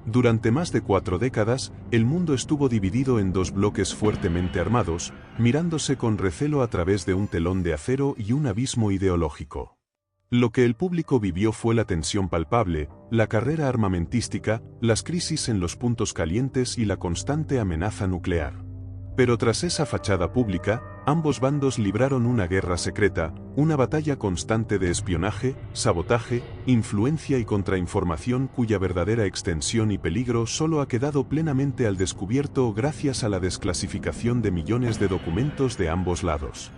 Durante más de 4 décadas, el mundo estuvo dividido en dos bloques fuertemente armados, mirándose con recelo a través de un telón de acero y un abismo ideológico. Lo que el público vivió fue la tensión palpable, la carrera armamentística, las crisis en los puntos calientes y la constante amenaza nuclear. Pero tras esa fachada pública, ambos bandos libraron una guerra secreta, una batalla constante de espionaje, sabotaje, influencia y contrainformación cuya verdadera extensión y peligro solo ha quedado plenamente al descubierto gracias a la desclasificación de millones de documentos de ambos lados.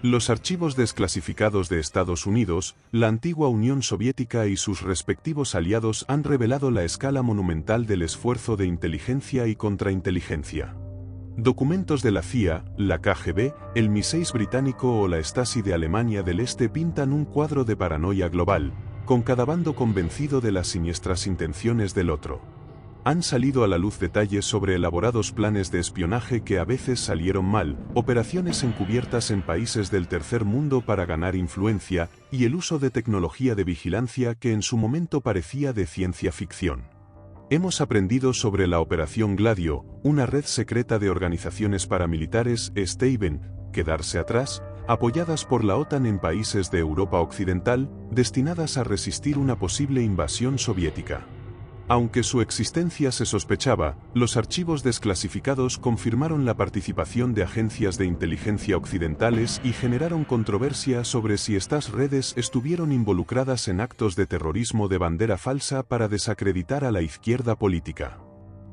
Los archivos desclasificados de Estados Unidos, la antigua Unión Soviética y sus respectivos aliados han revelado la escala monumental del esfuerzo de inteligencia y contrainteligencia. Documentos de la CIA, la KGB, el MI6 británico o la Stasi de Alemania del Este pintan un cuadro de paranoia global, con cada bando convencido de las siniestras intenciones del otro. Han salido a la luz detalles sobre elaborados planes de espionaje que a veces salieron mal, operaciones encubiertas en países del tercer mundo para ganar influencia, y el uso de tecnología de vigilancia que en su momento parecía de ciencia ficción. Hemos aprendido sobre la Operación Gladio, una red secreta de organizaciones paramilitares Steiben, quedarse atrás, apoyadas por la OTAN en países de Europa Occidental, destinadas a resistir una posible invasión soviética. Aunque su existencia se sospechaba, los archivos desclasificados confirmaron la participación de agencias de inteligencia occidentales y generaron controversia sobre si estas redes estuvieron involucradas en actos de terrorismo de bandera falsa para desacreditar a la izquierda política.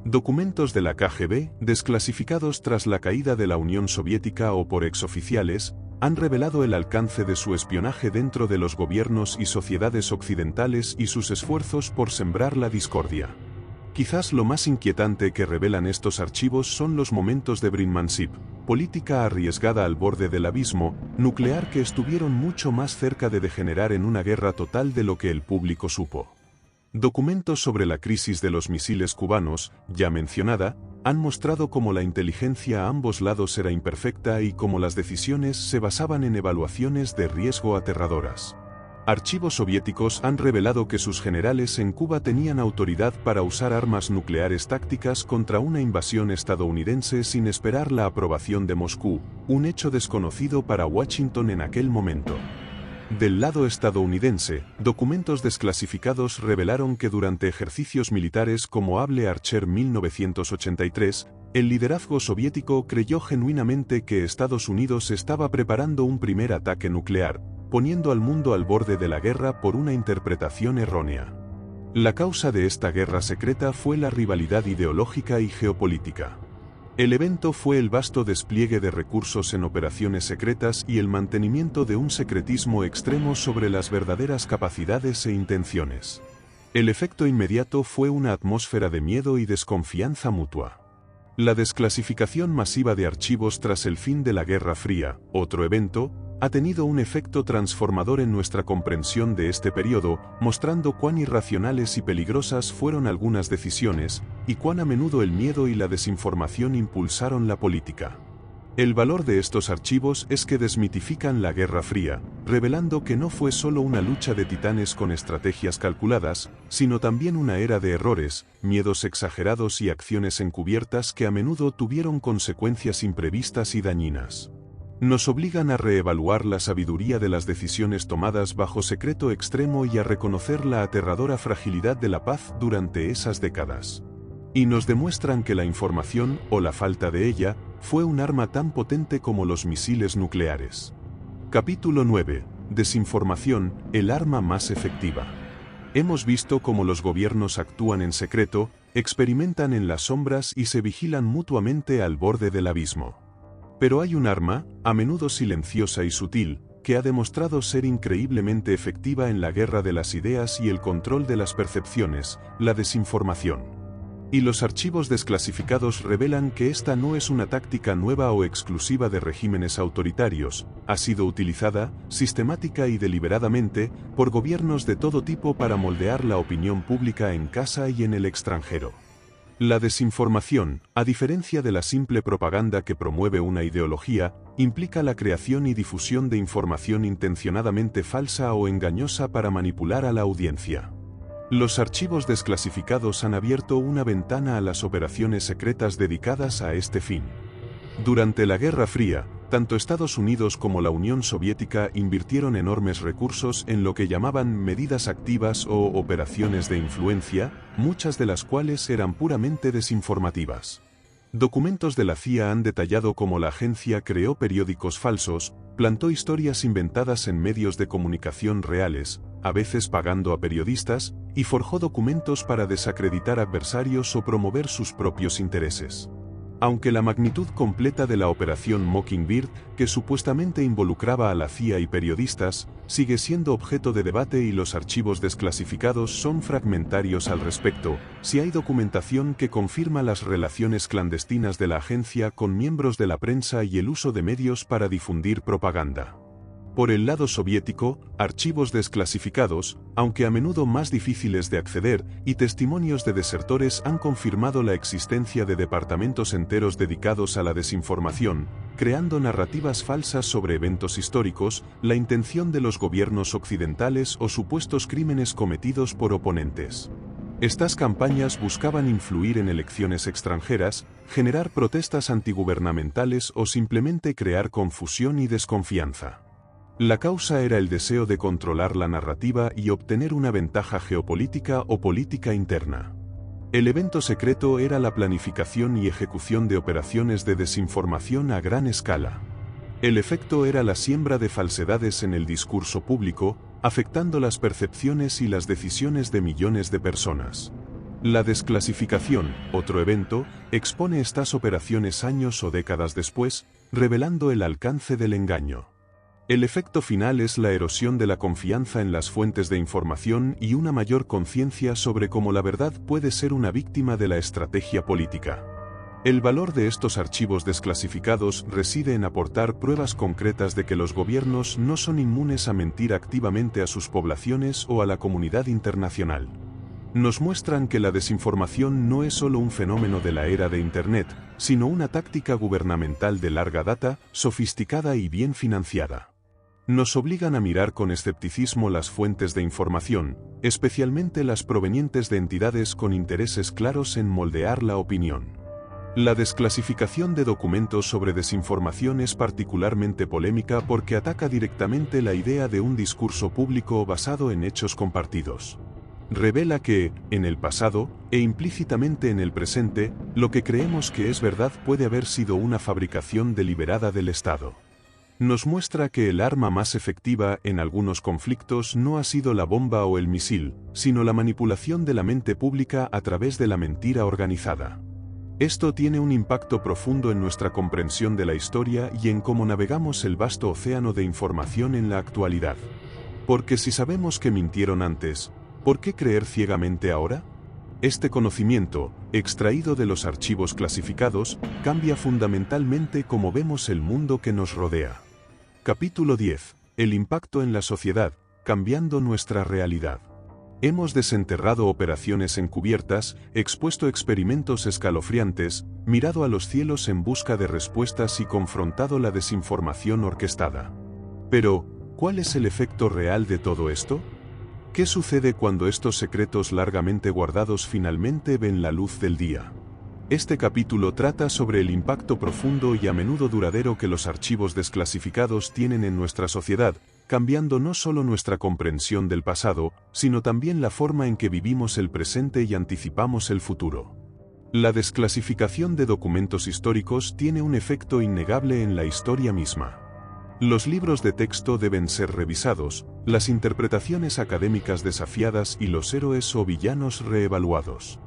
Documentos de la KGB, desclasificados tras la caída de la Unión Soviética o por exoficiales, han revelado el alcance de su espionaje dentro de los gobiernos y sociedades occidentales y sus esfuerzos por sembrar la discordia. Quizás lo más inquietante que revelan estos archivos son los momentos de brinkmanship, política arriesgada al borde del abismo, nuclear que estuvieron mucho más cerca de degenerar en una guerra total de lo que el público supo. Documentos sobre la crisis de los misiles cubanos, ya mencionada, han mostrado cómo la inteligencia a ambos lados era imperfecta y cómo las decisiones se basaban en evaluaciones de riesgo aterradoras. Archivos soviéticos han revelado que sus generales en Cuba tenían autoridad para usar armas nucleares tácticas contra una invasión estadounidense sin esperar la aprobación de Moscú, un hecho desconocido para Washington en aquel momento. Del lado estadounidense, documentos desclasificados revelaron que durante ejercicios militares como Able Archer 1983, el liderazgo soviético creyó genuinamente que Estados Unidos estaba preparando un primer ataque nuclear, poniendo al mundo al borde de la guerra por una interpretación errónea. La causa de esta guerra secreta fue la rivalidad ideológica y geopolítica. El evento fue el vasto despliegue de recursos en operaciones secretas y el mantenimiento de un secretismo extremo sobre las verdaderas capacidades e intenciones. El efecto inmediato fue una atmósfera de miedo y desconfianza mutua. La desclasificación masiva de archivos tras el fin de la Guerra Fría, otro evento, ha tenido un efecto transformador en nuestra comprensión de este periodo, mostrando cuán irracionales y peligrosas fueron algunas decisiones, y cuán a menudo el miedo y la desinformación impulsaron la política. El valor de estos archivos es que desmitifican la Guerra Fría, revelando que no fue solo una lucha de titanes con estrategias calculadas, sino también una era de errores, miedos exagerados y acciones encubiertas que a menudo tuvieron consecuencias imprevistas y dañinas. Nos obligan a reevaluar la sabiduría de las decisiones tomadas bajo secreto extremo y a reconocer la aterradora fragilidad de la paz durante esas décadas. Y nos demuestran que la información, o la falta de ella, fue un arma tan potente como los misiles nucleares. Capítulo 9. Desinformación, el arma más efectiva. Hemos visto cómo los gobiernos actúan en secreto, experimentan en las sombras y se vigilan mutuamente al borde del abismo. Pero hay un arma, a menudo silenciosa y sutil, que ha demostrado ser increíblemente efectiva en la guerra de las ideas y el control de las percepciones, la desinformación. Y los archivos desclasificados revelan que esta no es una táctica nueva o exclusiva de regímenes autoritarios, ha sido utilizada, sistemática y deliberadamente, por gobiernos de todo tipo para moldear la opinión pública en casa y en el extranjero. La desinformación, a diferencia de la simple propaganda que promueve una ideología, implica la creación y difusión de información intencionadamente falsa o engañosa para manipular a la audiencia. Los archivos desclasificados han abierto una ventana a las operaciones secretas dedicadas a este fin. Durante la Guerra Fría, tanto Estados Unidos como la Unión Soviética invirtieron enormes recursos en lo que llamaban medidas activas o operaciones de influencia, muchas de las cuales eran puramente desinformativas. Documentos de la CIA han detallado cómo la agencia creó periódicos falsos, plantó historias inventadas en medios de comunicación reales, a veces pagando a periodistas, y forjó documentos para desacreditar adversarios o promover sus propios intereses. Aunque la magnitud completa de la operación Mockingbird, que supuestamente involucraba a la CIA y periodistas, sigue siendo objeto de debate y los archivos desclasificados son fragmentarios al respecto, si hay documentación que confirma las relaciones clandestinas de la agencia con miembros de la prensa y el uso de medios para difundir propaganda. Por el lado soviético, archivos desclasificados, aunque a menudo más difíciles de acceder, y testimonios de desertores han confirmado la existencia de departamentos enteros dedicados a la desinformación, creando narrativas falsas sobre eventos históricos, la intención de los gobiernos occidentales o supuestos crímenes cometidos por oponentes. Estas campañas buscaban influir en elecciones extranjeras, generar protestas antigubernamentales o simplemente crear confusión y desconfianza. La causa era el deseo de controlar la narrativa y obtener una ventaja geopolítica o política interna. El evento secreto era la planificación y ejecución de operaciones de desinformación a gran escala. El efecto era la siembra de falsedades en el discurso público, afectando las percepciones y las decisiones de millones de personas. La desclasificación, otro evento, expone estas operaciones años o décadas después, revelando el alcance del engaño. El efecto final es la erosión de la confianza en las fuentes de información y una mayor conciencia sobre cómo la verdad puede ser una víctima de la estrategia política. El valor de estos archivos desclasificados reside en aportar pruebas concretas de que los gobiernos no son inmunes a mentir activamente a sus poblaciones o a la comunidad internacional. Nos muestran que la desinformación no es solo un fenómeno de la era de Internet, sino una táctica gubernamental de larga data, sofisticada y bien financiada. Nos obligan a mirar con escepticismo las fuentes de información, especialmente las provenientes de entidades con intereses claros en moldear la opinión. La desclasificación de documentos sobre desinformación es particularmente polémica porque ataca directamente la idea de un discurso público basado en hechos compartidos. Revela que, en el pasado, e implícitamente en el presente, lo que creemos que es verdad puede haber sido una fabricación deliberada del Estado. Nos muestra que el arma más efectiva en algunos conflictos no ha sido la bomba o el misil, sino la manipulación de la mente pública a través de la mentira organizada. Esto tiene un impacto profundo en nuestra comprensión de la historia y en cómo navegamos el vasto océano de información en la actualidad. Porque si sabemos que mintieron antes, ¿por qué creer ciegamente ahora? Este conocimiento, extraído de los archivos clasificados, cambia fundamentalmente cómo vemos el mundo que nos rodea. Capítulo 10. El impacto en la sociedad, cambiando nuestra realidad. Hemos desenterrado operaciones encubiertas, expuesto experimentos escalofriantes, mirado a los cielos en busca de respuestas y confrontado la desinformación orquestada. Pero, ¿cuál es el efecto real de todo esto? ¿Qué sucede cuando estos secretos largamente guardados finalmente ven la luz del día? Este capítulo trata sobre el impacto profundo y a menudo duradero que los archivos desclasificados tienen en nuestra sociedad, cambiando no solo nuestra comprensión del pasado, sino también la forma en que vivimos el presente y anticipamos el futuro. La desclasificación de documentos históricos tiene un efecto innegable en la historia misma. Los libros de texto deben ser revisados, las interpretaciones académicas desafiadas y los héroes o villanos reevaluados.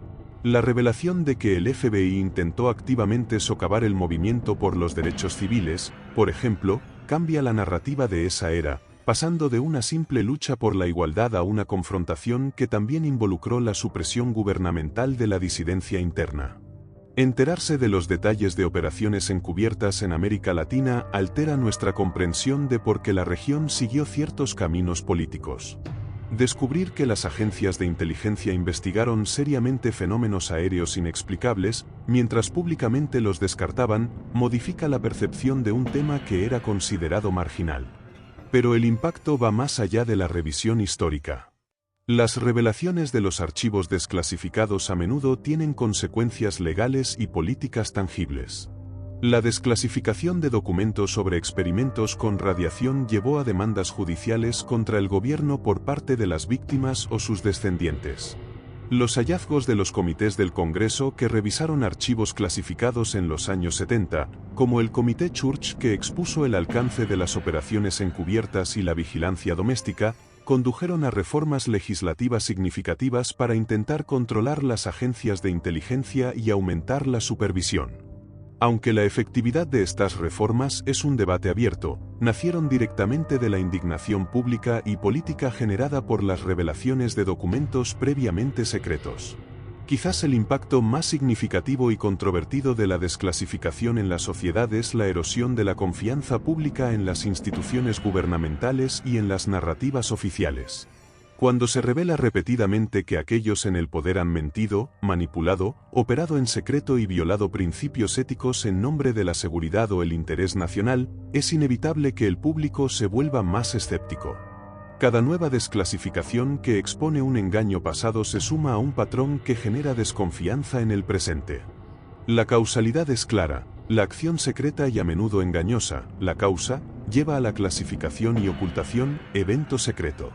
La revelación de que el FBI intentó activamente socavar el movimiento por los derechos civiles, por ejemplo, cambia la narrativa de esa era, pasando de una simple lucha por la igualdad a una confrontación que también involucró la supresión gubernamental de la disidencia interna. Enterarse de los detalles de operaciones encubiertas en América Latina altera nuestra comprensión de por qué la región siguió ciertos caminos políticos. Descubrir que las agencias de inteligencia investigaron seriamente fenómenos aéreos inexplicables, mientras públicamente los descartaban, modifica la percepción de un tema que era considerado marginal. Pero el impacto va más allá de la revisión histórica. Las revelaciones de los archivos desclasificados a menudo tienen consecuencias legales y políticas tangibles. La desclasificación de documentos sobre experimentos con radiación llevó a demandas judiciales contra el gobierno por parte de las víctimas o sus descendientes. Los hallazgos de los comités del Congreso que revisaron archivos clasificados en los años 70, como el Comité Church que expuso el alcance de las operaciones encubiertas y la vigilancia doméstica, condujeron a reformas legislativas significativas para intentar controlar las agencias de inteligencia y aumentar la supervisión. Aunque la efectividad de estas reformas es un debate abierto, nacieron directamente de la indignación pública y política generada por las revelaciones de documentos previamente secretos. Quizás el impacto más significativo y controvertido de la desclasificación en la sociedad es la erosión de la confianza pública en las instituciones gubernamentales y en las narrativas oficiales. Cuando se revela repetidamente que aquellos en el poder han mentido, manipulado, operado en secreto y violado principios éticos en nombre de la seguridad o el interés nacional, es inevitable que el público se vuelva más escéptico. Cada nueva desclasificación que expone un engaño pasado se suma a un patrón que genera desconfianza en el presente. La causalidad es clara, la acción secreta y a menudo engañosa, la causa, lleva a la clasificación y ocultación, evento secreto.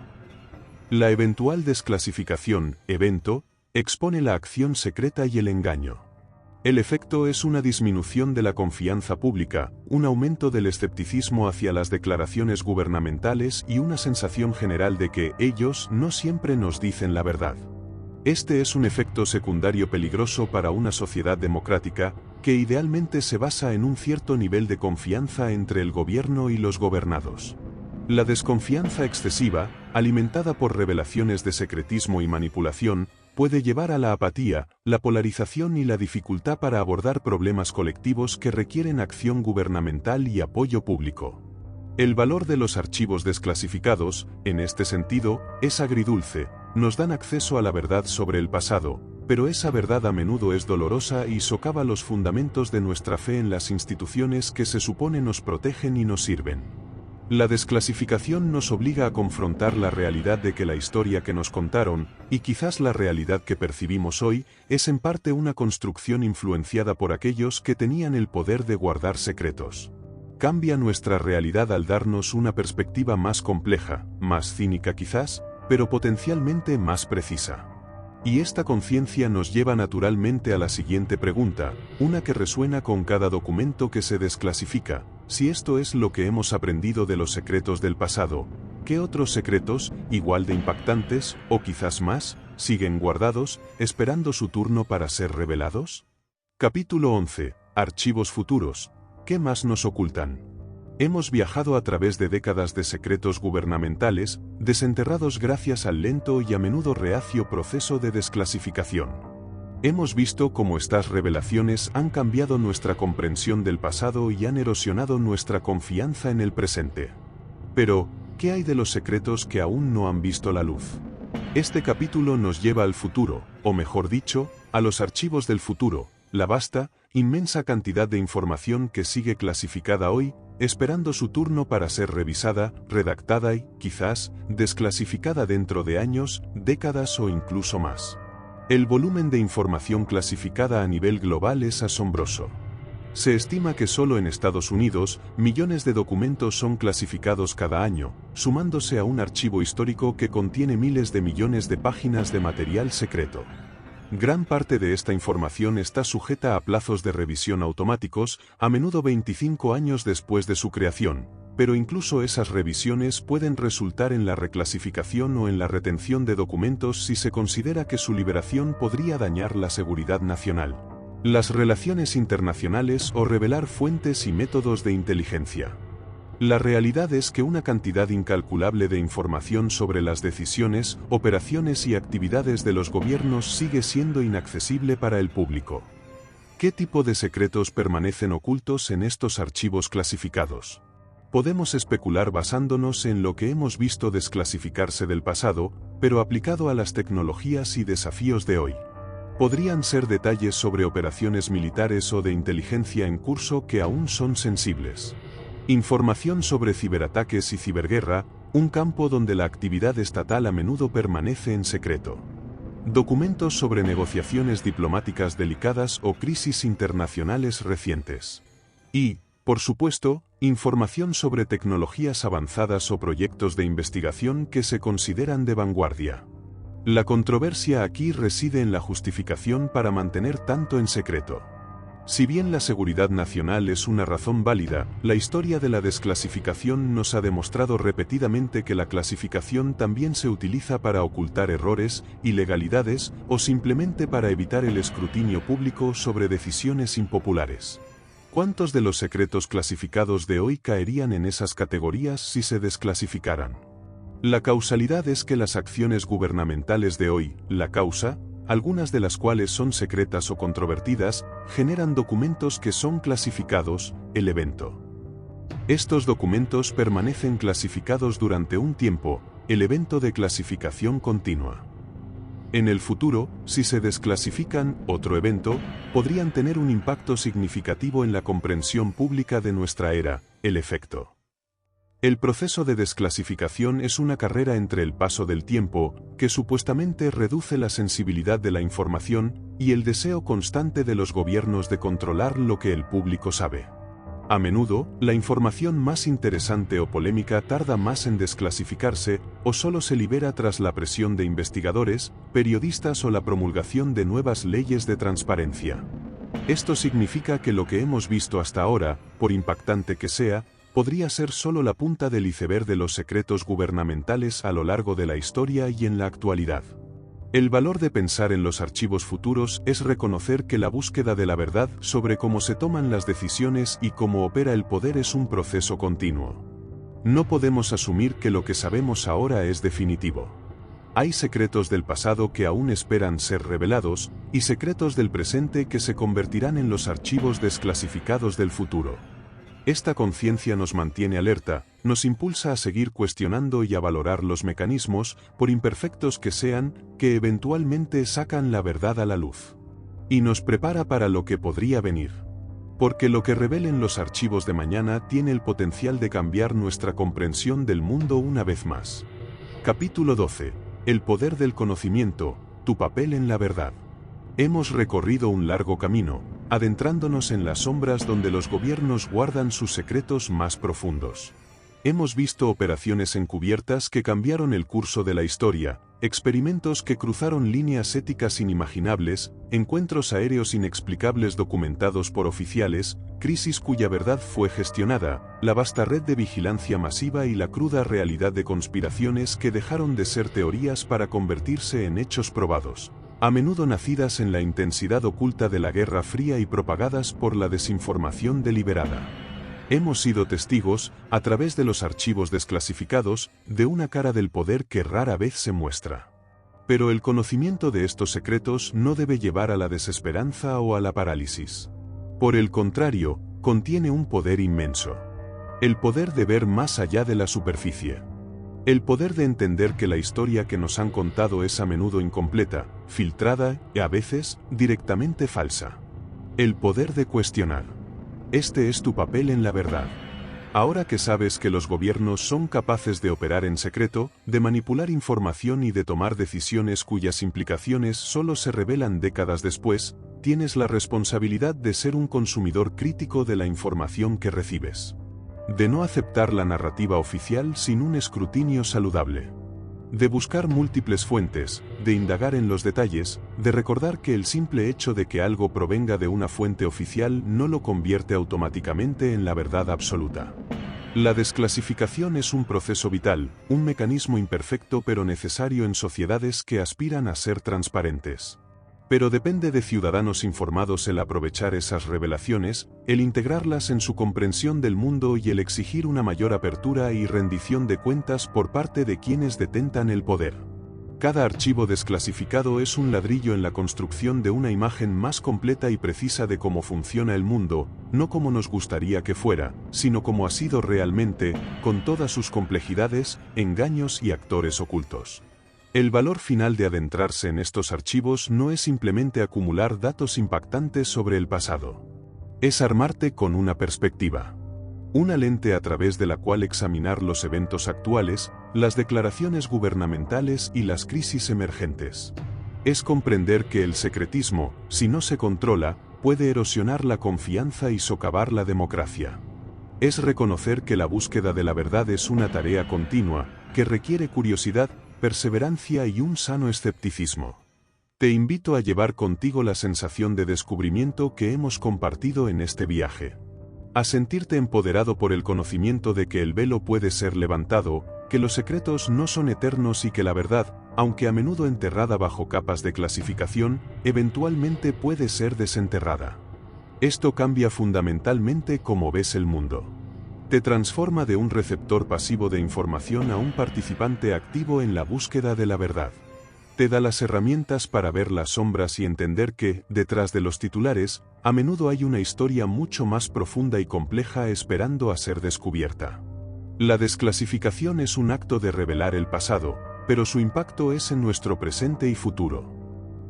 La eventual desclasificación, evento, expone la acción secreta y el engaño. El efecto es una disminución de la confianza pública, un aumento del escepticismo hacia las declaraciones gubernamentales y una sensación general de que ellos no siempre nos dicen la verdad. Este es un efecto secundario peligroso para una sociedad democrática, que idealmente se basa en un cierto nivel de confianza entre el gobierno y los gobernados. La desconfianza excesiva, alimentada por revelaciones de secretismo y manipulación, puede llevar a la apatía, la polarización y la dificultad para abordar problemas colectivos que requieren acción gubernamental y apoyo público. El valor de los archivos desclasificados, en este sentido, es agridulce, nos dan acceso a la verdad sobre el pasado, pero esa verdad a menudo es dolorosa y socava los fundamentos de nuestra fe en las instituciones que se supone nos protegen y nos sirven. La desclasificación nos obliga a confrontar la realidad de que la historia que nos contaron, y quizás la realidad que percibimos hoy, es en parte una construcción influenciada por aquellos que tenían el poder de guardar secretos. Cambia nuestra realidad al darnos una perspectiva más compleja, más cínica quizás, pero potencialmente más precisa. Y esta conciencia nos lleva naturalmente a la siguiente pregunta, una que resuena con cada documento que se desclasifica. Si esto es lo que hemos aprendido de los secretos del pasado, ¿qué otros secretos, igual de impactantes, o quizás más, siguen guardados, esperando su turno para ser revelados? Capítulo 11. Archivos futuros. ¿Qué más nos ocultan? Hemos viajado a través de décadas de secretos gubernamentales, desenterrados gracias al lento y a menudo reacio proceso de desclasificación. Hemos visto cómo estas revelaciones han cambiado nuestra comprensión del pasado y han erosionado nuestra confianza en el presente. Pero, ¿qué hay de los secretos que aún no han visto la luz? Este capítulo nos lleva al futuro, o mejor dicho, a los archivos del futuro, la vasta, inmensa cantidad de información que sigue clasificada hoy, esperando su turno para ser revisada, redactada y, quizás, desclasificada dentro de años, décadas o incluso más. El volumen de información clasificada a nivel global es asombroso. Se estima que solo en Estados Unidos, millones de documentos son clasificados cada año, sumándose a un archivo histórico que contiene miles de millones de páginas de material secreto. Gran parte de esta información está sujeta a plazos de revisión automáticos, a menudo 25 años después de su creación, pero incluso esas revisiones pueden resultar en la reclasificación o en la retención de documentos si se considera que su liberación podría dañar la seguridad nacional, las relaciones internacionales o revelar fuentes y métodos de inteligencia. La realidad es que una cantidad incalculable de información sobre las decisiones, operaciones y actividades de los gobiernos sigue siendo inaccesible para el público. ¿Qué tipo de secretos permanecen ocultos en estos archivos clasificados? Podemos especular basándonos en lo que hemos visto desclasificarse del pasado, pero aplicado a las tecnologías y desafíos de hoy. Podrían ser detalles sobre operaciones militares o de inteligencia en curso que aún son sensibles. Información sobre ciberataques y ciberguerra, un campo donde la actividad estatal a menudo permanece en secreto. Documentos sobre negociaciones diplomáticas delicadas o crisis internacionales recientes. Y, por supuesto, información sobre tecnologías avanzadas o proyectos de investigación que se consideran de vanguardia. La controversia aquí reside en la justificación para mantener tanto en secreto. Si bien la seguridad nacional es una razón válida, la historia de la desclasificación nos ha demostrado repetidamente que la clasificación también se utiliza para ocultar errores, ilegalidades o simplemente para evitar el escrutinio público sobre decisiones impopulares. ¿Cuántos de los secretos clasificados de hoy caerían en esas categorías si se desclasificaran? La causalidad es que las acciones gubernamentales de hoy, la causa, algunas de las cuales son secretas o controvertidas, generan documentos que son clasificados, el evento. Estos documentos permanecen clasificados durante un tiempo, el evento de clasificación continua. En el futuro, si se desclasifican, otro evento, podrían tener un impacto significativo en la comprensión pública de nuestra era, el efecto. El proceso de desclasificación es una carrera entre el paso del tiempo, que supuestamente reduce la sensibilidad de la información, y el deseo constante de los gobiernos de controlar lo que el público sabe. A menudo, la información más interesante o polémica tarda más en desclasificarse, o solo se libera tras la presión de investigadores, periodistas o la promulgación de nuevas leyes de transparencia. Esto significa que lo que hemos visto hasta ahora, por impactante que sea, podría ser solo la punta del iceberg de los secretos gubernamentales a lo largo de la historia y en la actualidad. El valor de pensar en los archivos futuros es reconocer que la búsqueda de la verdad sobre cómo se toman las decisiones y cómo opera el poder es un proceso continuo. No podemos asumir que lo que sabemos ahora es definitivo. Hay secretos del pasado que aún esperan ser revelados, y secretos del presente que se convertirán en los archivos desclasificados del futuro. Esta conciencia nos mantiene alerta, nos impulsa a seguir cuestionando y a valorar los mecanismos, por imperfectos que sean, que eventualmente sacan la verdad a la luz. Y nos prepara para lo que podría venir. Porque lo que revelen los archivos de mañana tiene el potencial de cambiar nuestra comprensión del mundo una vez más. Capítulo 12. El poder del conocimiento, tu papel en la verdad. Hemos recorrido un largo camino, adentrándonos en las sombras donde los gobiernos guardan sus secretos más profundos. Hemos visto operaciones encubiertas que cambiaron el curso de la historia, experimentos que cruzaron líneas éticas inimaginables, encuentros aéreos inexplicables documentados por oficiales, crisis cuya verdad fue gestionada, la vasta red de vigilancia masiva y la cruda realidad de conspiraciones que dejaron de ser teorías para convertirse en hechos probados, a menudo nacidas en la intensidad oculta de la Guerra Fría y propagadas por la desinformación deliberada. Hemos sido testigos, a través de los archivos desclasificados, de una cara del poder que rara vez se muestra. Pero el conocimiento de estos secretos no debe llevar a la desesperanza o a la parálisis. Por el contrario, contiene un poder inmenso. El poder de ver más allá de la superficie. El poder de entender que la historia que nos han contado es a menudo incompleta, filtrada y a veces, directamente falsa. El poder de cuestionar. Este es tu papel en la verdad. Ahora que sabes que los gobiernos son capaces de operar en secreto, de manipular información y de tomar decisiones cuyas implicaciones solo se revelan décadas después, tienes la responsabilidad de ser un consumidor crítico de la información que recibes. De no aceptar la narrativa oficial sin un escrutinio saludable. De buscar múltiples fuentes, de indagar en los detalles, de recordar que el simple hecho de que algo provenga de una fuente oficial no lo convierte automáticamente en la verdad absoluta. La desclasificación es un proceso vital, un mecanismo imperfecto pero necesario en sociedades que aspiran a ser transparentes. Pero depende de ciudadanos informados el aprovechar esas revelaciones, el integrarlas en su comprensión del mundo y el exigir una mayor apertura y rendición de cuentas por parte de quienes detentan el poder. Cada archivo desclasificado es un ladrillo en la construcción de una imagen más completa y precisa de cómo funciona el mundo, no como nos gustaría que fuera, sino como ha sido realmente, con todas sus complejidades, engaños y actores ocultos. El valor final de adentrarse en estos archivos no es simplemente acumular datos impactantes sobre el pasado. Es armarte con una perspectiva. Una lente a través de la cual examinar los eventos actuales, las declaraciones gubernamentales y las crisis emergentes. Es comprender que el secretismo, si no se controla, puede erosionar la confianza y socavar la democracia. Es reconocer que la búsqueda de la verdad es una tarea continua, que requiere curiosidad, perseverancia y un sano escepticismo. Te invito a llevar contigo la sensación de descubrimiento que hemos compartido en este viaje. A sentirte empoderado por el conocimiento de que el velo puede ser levantado, que los secretos no son eternos y que la verdad, aunque a menudo enterrada bajo capas de clasificación, eventualmente puede ser desenterrada. Esto cambia fundamentalmente cómo ves el mundo. Te transforma de un receptor pasivo de información a un participante activo en la búsqueda de la verdad. Te da las herramientas para ver las sombras y entender que, detrás de los titulares, a menudo hay una historia mucho más profunda y compleja esperando a ser descubierta. La desclasificación es un acto de revelar el pasado, pero su impacto es en nuestro presente y futuro.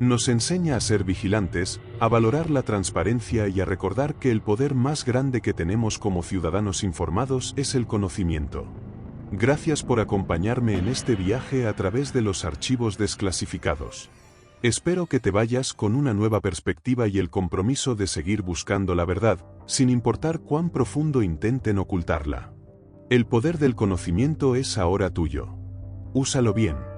Nos enseña a ser vigilantes, a valorar la transparencia y a recordar que el poder más grande que tenemos como ciudadanos informados es el conocimiento. Gracias por acompañarme en este viaje a través de los archivos desclasificados. Espero que te vayas con una nueva perspectiva y el compromiso de seguir buscando la verdad, sin importar cuán profundo intenten ocultarla. El poder del conocimiento es ahora tuyo. Úsalo bien.